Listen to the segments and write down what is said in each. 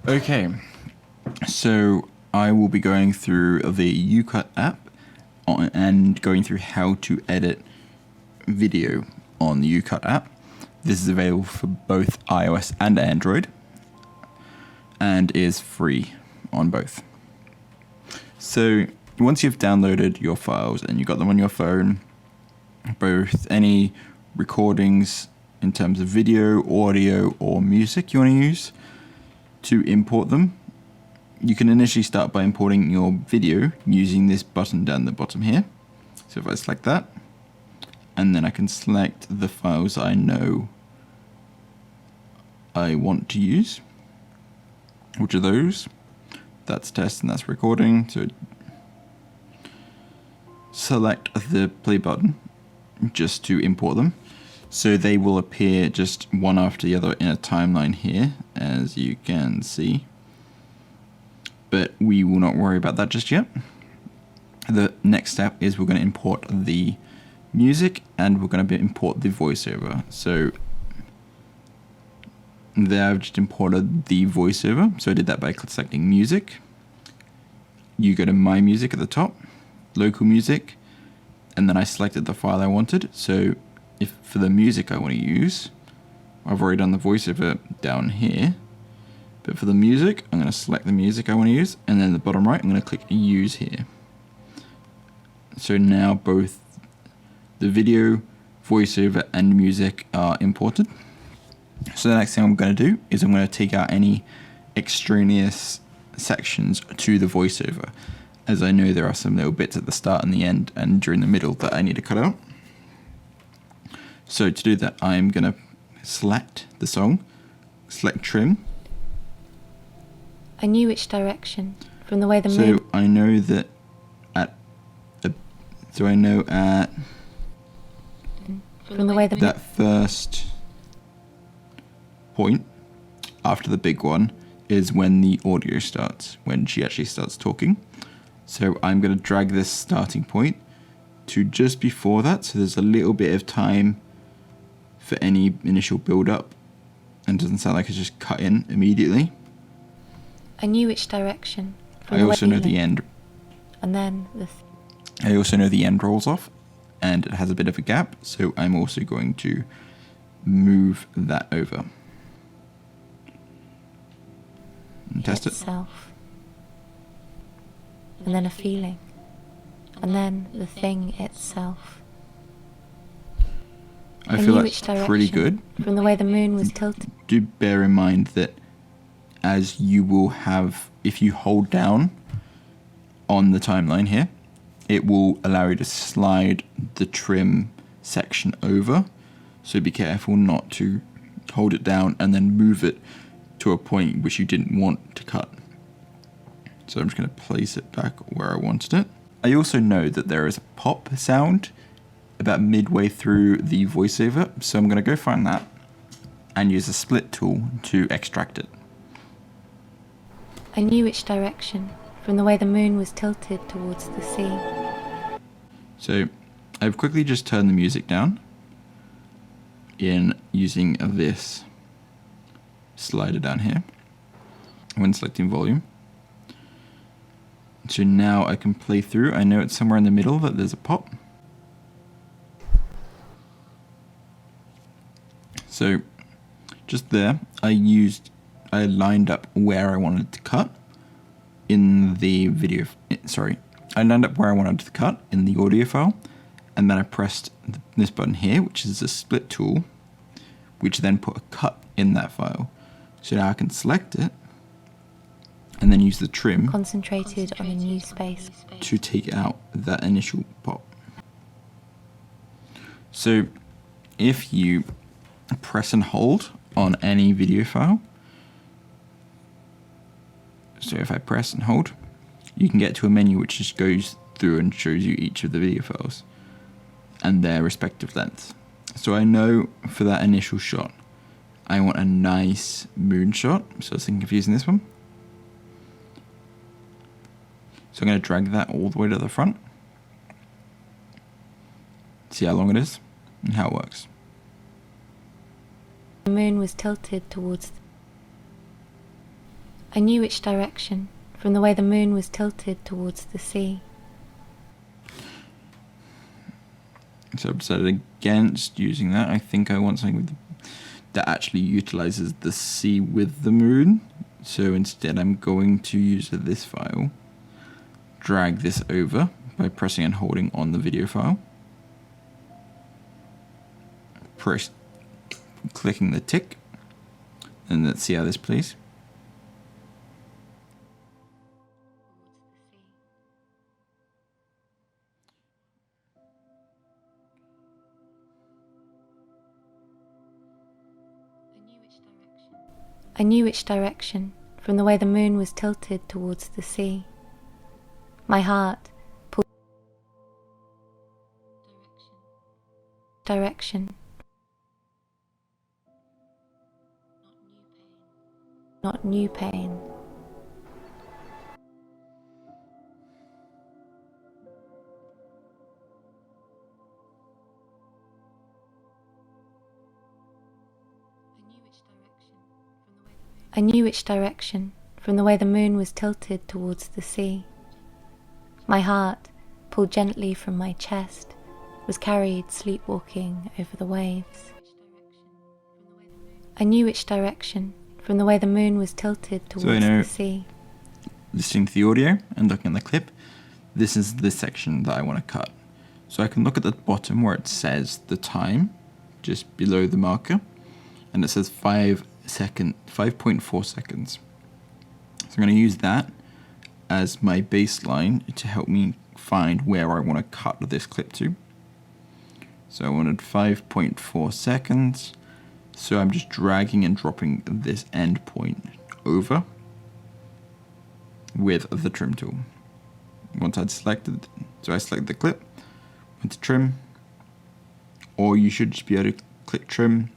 Okay, so I will be going through the UCut app and going through how to edit video on the UCut app. This is available for both iOS and Android and is free on both. So once you've downloaded your files and you've got them on your phone, both any recordings in terms of video, audio, or music you want to use to import them, you can initially start by importing your video using this button down the bottom here. So if I select that, and then I can select the files I know I want to use, which are those. That's test and that's recording. So select the play button just to import them. So they will appear just one after the other in a timeline here, as you can see. But we will not worry about that just yet. The next step is we're going to import the music and we're going to import the voiceover. So there I've just imported the voiceover. So I did that by selecting music. You go to My Music at the top, local music, and then I selected the file I wanted. So if for the music I want to use, I've already done the voiceover down here. But for the music, I'm going to select the music I want to use, and then at the bottom right, I'm going to click Use here. So now both the video, voiceover, and music are imported. So the next thing I'm going to do is I'm going to take out any extraneous sections to the voiceover, as I know there are some little bits at the start and the end and during the middle that I need to cut out. So to do that, I'm going to select the song, select trim. I knew which direction from the way the moon. So I know that From the way the that first point after the big one is when the audio starts, when she actually starts talking. So I'm going to drag this starting point to just before that, so there's a little bit of time for any initial build up and it doesn't sound like it's just cut in immediately. I knew which direction. I also know the end. And then I also know the end rolls off and it has a bit of a gap, so I'm also going to move that over. And test it. itself. And then a feeling. And then the thing itself. I feel knew that's which pretty direction good. From the way the moon was tilted. Do bear in mind that as you will have, if you hold down on the timeline here, it will allow you to slide the trim section over. So be careful not to hold it down and then move it to a point which you didn't want to cut. So I'm just going to place it back where I wanted it. I also know that there is a pop sound about midway through the voiceover, so I'm going to go find that and use the split tool to extract it. I knew which direction from the way the moon was tilted towards the sea. So I've quickly just turned the music down in using this slider down here when selecting volume. So now I can play through. I know it's somewhere in the middle that there's a pop. So just there, I lined up where I wanted to cut in the video. I lined up where I wanted to cut in the audio file, and then I pressed this button here, which is the split tool, which then put a cut in that file. So now I can select it and then use the trim Concentrated on a new space. to take out that initial pop. So if you press and hold on any video file, so if I press and hold, you can get to a menu which just goes through and shows you each of the video files and their respective lengths. So I know for that initial shot, I want a nice moon shot, so I was thinking of using this one. So I'm going to drag that all the way to the front. See how long it is and how it works. The moon was tilted towards. I knew which direction from the way the moon was tilted towards the sea. So I've decided against using that. I think I want something that actually utilizes the sea with the moon. So instead I'm going to use this file, drag this over by pressing and holding on the video file, clicking the tick, and let's see how this plays. I knew which direction from the way the moon was tilted towards the sea. My heart pulled direction. Not new pain. I knew which direction from the way the moon was tilted towards the sea. My heart, pulled gently from my chest, was carried sleepwalking over the waves. I knew which direction from the way the moon was tilted towards the sea. Listening to the audio and looking at the clip, this is the section that I want to cut. So I can look at the bottom where it says the time, just below the marker, and it says 5.4 seconds. So I'm going to use that as my baseline to help me find where I want to cut this clip to. So I wanted 5.4 seconds. So I'm just dragging and dropping this end point over with the trim tool. Once I'd selected, so I select the clip, went to trim, or you should just be able to click trim.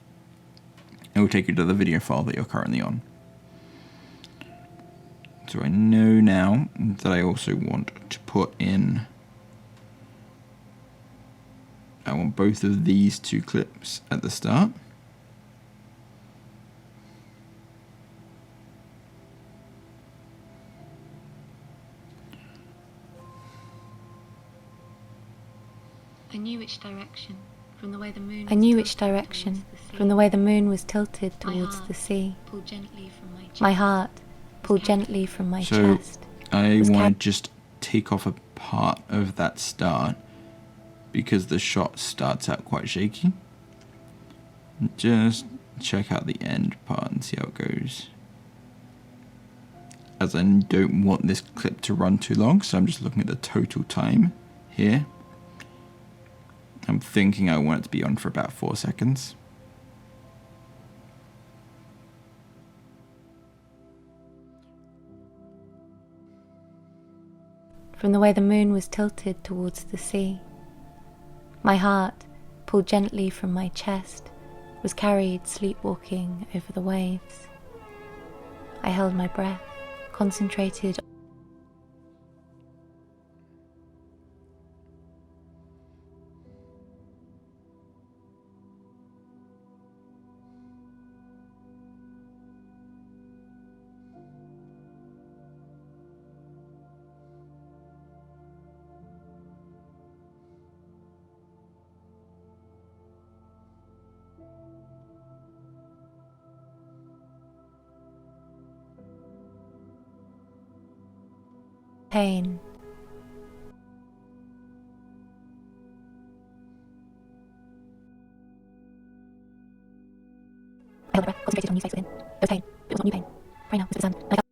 It will take you to the video file that you're currently on. So I know now that I also want to put in, I want both of these two clips at the start. I knew which direction from the way the moon. I knew which direction from the way the moon was tilted towards the sea. My heart pulled gently from my chest. I want to just take off a part of that start because the shot starts out quite shaky. Just check out the end part and see how it goes. As I don't want this clip to run too long, so I'm just looking at the total time here. I'm thinking I want it to be on for about 4 seconds. From the way the moon was tilted towards the sea. My heart, pulled gently from my chest, was carried sleepwalking over the waves. I held my breath, concentrated pain. I held my breath, concentrated on new space within. There was pain, but it was not new pain. Pray now, whispered the sand, and I felt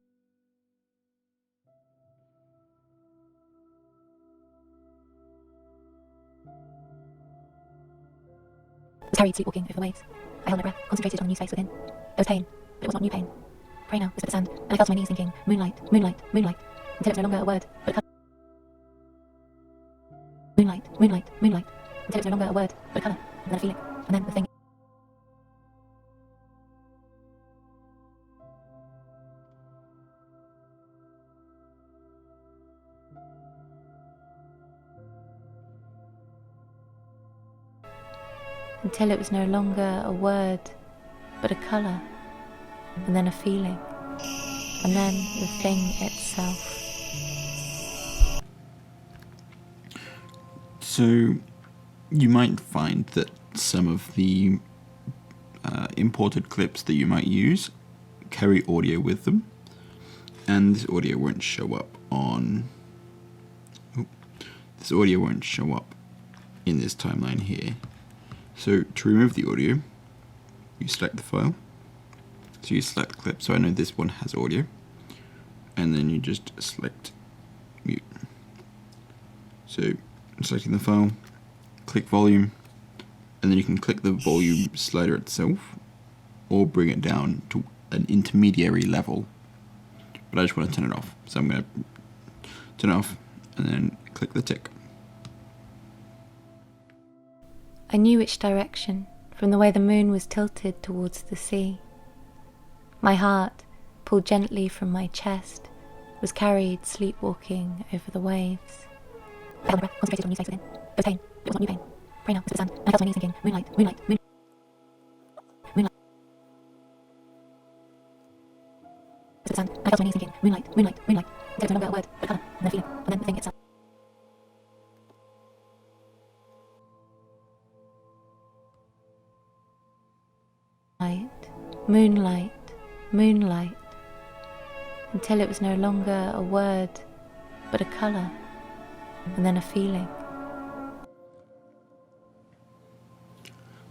was carried sleepwalking over the waves. I held my breath, concentrated on new space within. There was pain, but it was not new pain. Pray now, whispered the sand, and I fell to my knees thinking, moonlight, moonlight, moonlight, until it was no longer a word, but a colour. Moonlight, moonlight, moonlight, until it was no longer a word, but a colour, and then a feeling, and then the thing. Until it was no longer a word, but a colour, and then a feeling, and then the thing itself. So you might find that some of the imported clips that you might use carry audio with them, and this audio won't show up in this timeline here. So to remove the audio, you select the file. So you select the clip, so I know this one has audio, and then you just select mute. So selecting the file, click volume, and then you can click the volume slider itself or bring it down to an intermediary level. But I just want to turn it off, so I'm going to turn it off and then click the tick. I knew which direction from the way the moon was tilted towards the sea. My heart, pulled gently from my chest, was carried sleepwalking over the waves. I held my breath, concentrated on new space within. There was pain, but it was not new pain. Pray now, whispered the sun, and I felt my knees sinking. Moonlight, moonlight, moonlight. Moonlight. Whispered the sun, and I felt my knees sinking. Moonlight, moonlight, moonlight. Until it was no longer a word, but a colour, and then a feeling, and then the thing itself. Moonlight, moonlight, until it was no longer a word, but a colour, and then a feeling.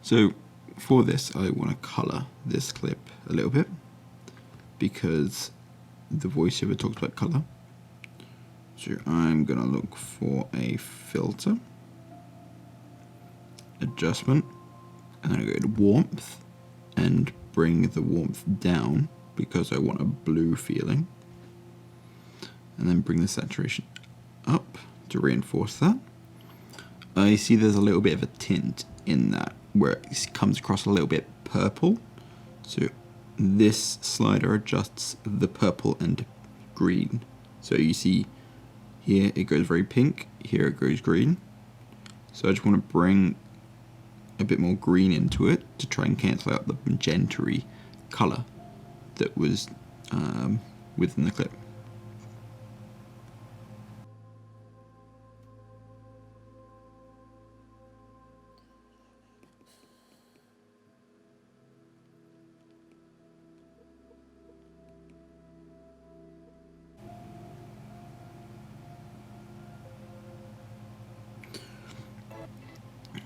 So for this, I want to colour this clip a little bit, because the voiceover talks about colour. So I'm going to look for a filter, adjustment, and then I go to warmth, and bring the warmth down because I want a blue feeling, and then bring the saturation up to reinforce that. I see there's a little bit of a tint in that where it comes across a little bit purple, so this slider adjusts the purple and green. So you see here it goes very pink, here it goes green, so I just want to bring a bit more green into it to try and cancel out the magenta-y colour that was within the clip.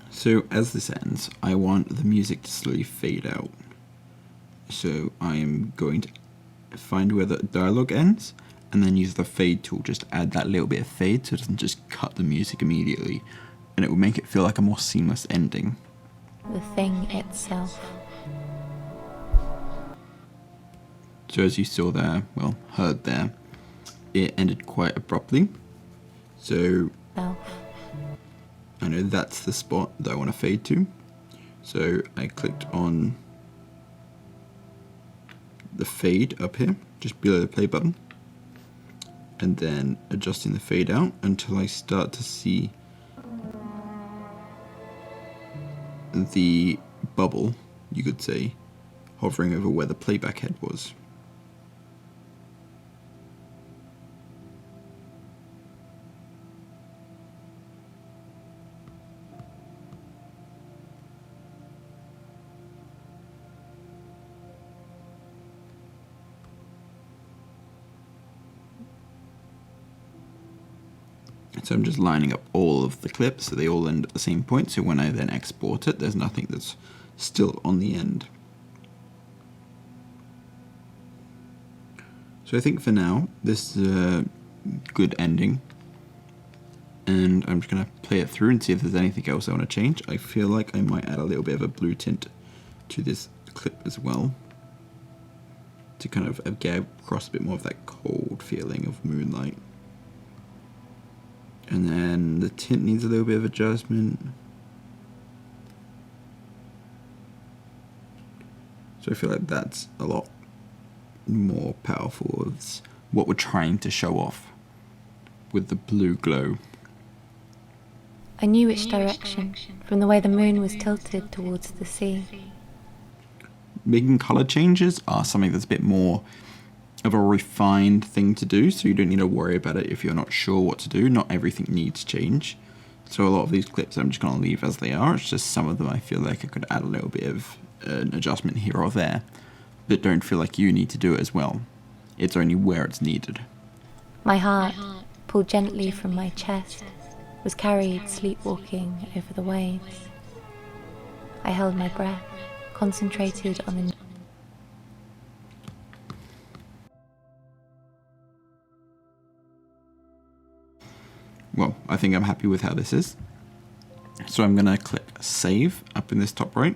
So as this ends, I want the music to slowly fade out. So I'm going to find where the dialogue ends, and then use the fade tool just to add that little bit of fade so it doesn't just cut the music immediately, and it will make it feel like a more seamless ending. The thing itself. So as you saw there, well, heard there, it ended quite abruptly. So I know that's the spot that I want to fade to. So I clicked on the fade up here, just below the play button, and then adjusting the fade out until I start to see the bubble, you could say, hovering over where the playback head was. So I'm just lining up all of the clips so they all end at the same point, so when I then export it, there's nothing that's still on the end. So I think for now, this is a good ending, and I'm just going to play it through and see if there's anything else I want to change. I feel like I might add a little bit of a blue tint to this clip as well, to kind of get across a bit more of that cold feeling of moonlight. And then the tint needs a little bit of adjustment. So I feel like that's a lot more powerful of what we're trying to show off with the blue glow. I knew which direction from the way the moon was tilted towards the sea. Making colour changes are something that's a bit more of a refined thing to do, so you don't need to worry about it if you're not sure what to do. Not everything needs change. So a lot of these clips I'm just going to leave as they are. It's just some of them I feel like I could add a little bit of an adjustment here or there. But don't feel like you need to do it as well. It's only where it's needed. My heart, pulled gently from my chest, was carried sleepwalking over the waves. I held my breath, concentrated on the... Well, I think I'm happy with how this is. So I'm going to click save up in this top right.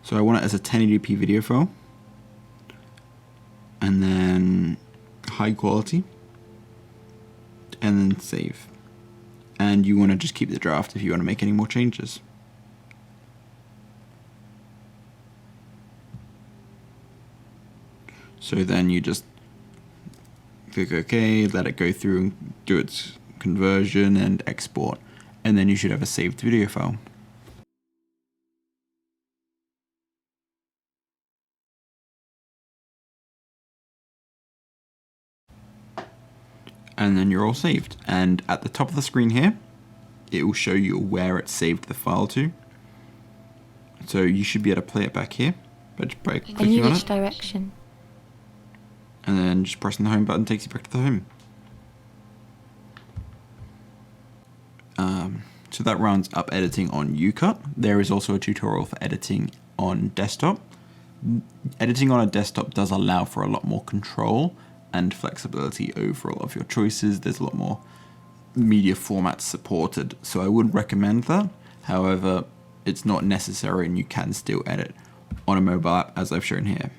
So I want it as a 1080p video file. And then high quality. And then save. And you want to just keep the draft if you want to make any more changes. So then you just click OK, let it go through and do its conversion and export, and then you should have a saved video file. And then you're all saved. And at the top of the screen here, it will show you where it saved the file to. So you should be able to play it back here by clicking on it. direction. And then just pressing the home button takes you back to the home. So that rounds up editing on UCut. There is also a tutorial for editing on desktop. Editing on a desktop does allow for a lot more control and flexibility over a lot of your choices. There's a lot more media formats supported, so I would recommend that. However, it's not necessary and you can still edit on a mobile app as I've shown here.